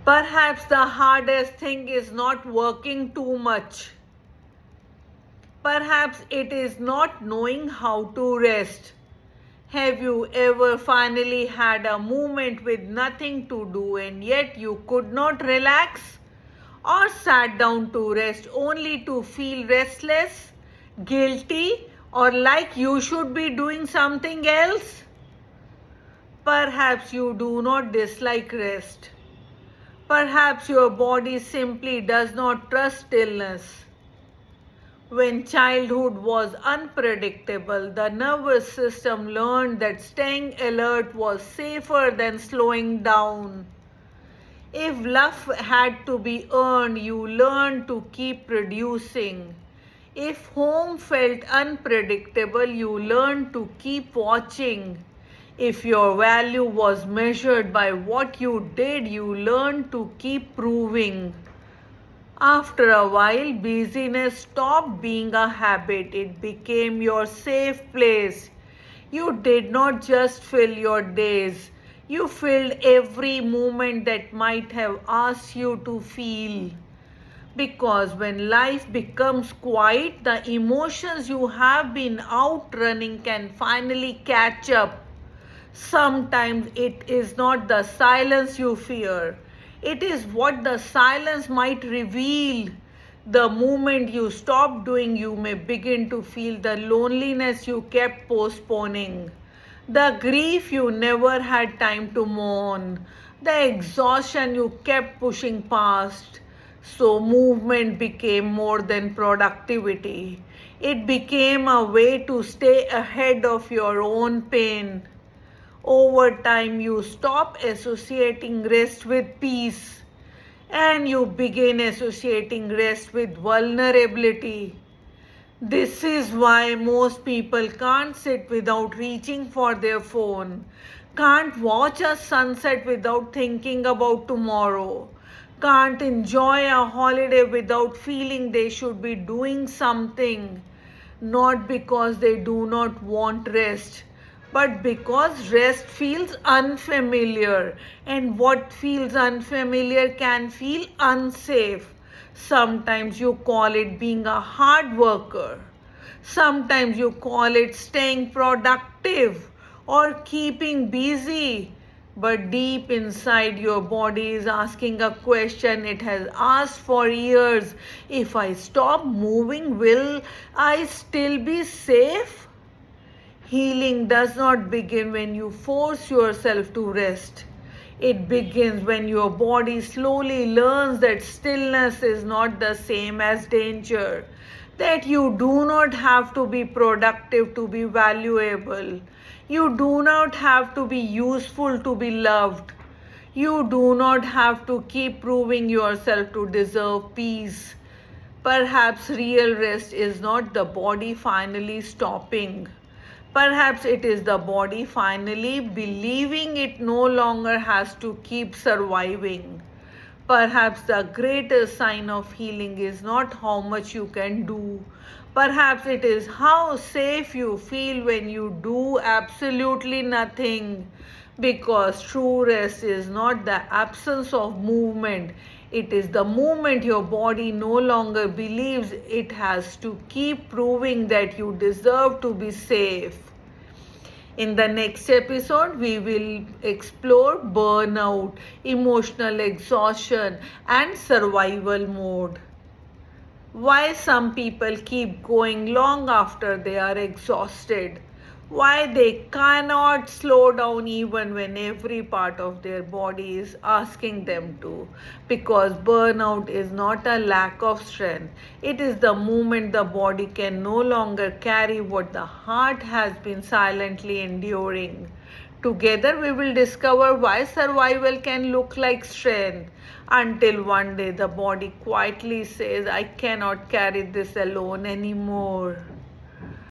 Perhaps the hardest thing is not working too much. Perhaps it is not knowing how to rest. Have you ever finally had a moment with nothing to do and yet you could not relax? Or sat down to rest only to feel restless, guilty, or like you should be doing something else? Perhaps you do not dislike rest. Perhaps your body simply does not trust stillness. When childhood was unpredictable, the nervous system learned that staying alert was safer than slowing down. If love had to be earned, you learned to keep producing. If home felt unpredictable, you learned to keep watching. If your value was measured by what you did, you learned to keep proving. After a while, busyness stopped being a habit. It became your safe place. You did not just fill your days. You filled every moment that might have asked you to feel. Because when life becomes quiet, the emotions you have been outrunning can finally catch up. Sometimes it is not the silence you fear. It is what the silence might reveal. The moment you stop doing, you may begin to feel the loneliness you kept postponing, the grief you never had time to mourn, the exhaustion you kept pushing past. So, movement became more than productivity. It became a way to stay ahead of your own pain. Over time, you stop associating rest with peace and you begin associating rest with vulnerability. This is why most people can't sit without reaching for their phone, can't watch a sunset without thinking about tomorrow, can't enjoy a holiday without feeling they should be doing something, not because they do not want rest, but because rest feels unfamiliar, and what feels unfamiliar can feel unsafe. Sometimes you call it being a hard worker, sometimes you call it staying productive or keeping busy. But deep inside, your body is asking a question it has asked for years. If I stop moving, will I still be safe? Healing does not begin when you force yourself to rest. It begins when your body slowly learns that stillness is not the same as danger, that you do not have to be productive to be valuable. You do not have to be useful to be loved. You do not have to keep proving yourself to deserve peace. Perhaps real rest is not the body finally stopping. Perhaps it is the body finally believing it no longer has to keep surviving. Perhaps the greatest sign of healing is not how much you can do. Perhaps it is how safe you feel when you do absolutely nothing. Because true rest is not the absence of movement, it is the moment your body no longer believes it has to keep proving that you deserve to be safe. In the next episode, we will explore burnout, emotional exhaustion, and survival mode. Why some people keep going long after they are exhausted. Why they cannot slow down even when every part of their body is asking them to. Because burnout is not a lack of strength, it is the moment the body can no longer carry what the heart has been silently enduring. Together, we will discover why survival can look like strength until one day the body quietly says, I cannot carry this alone anymore.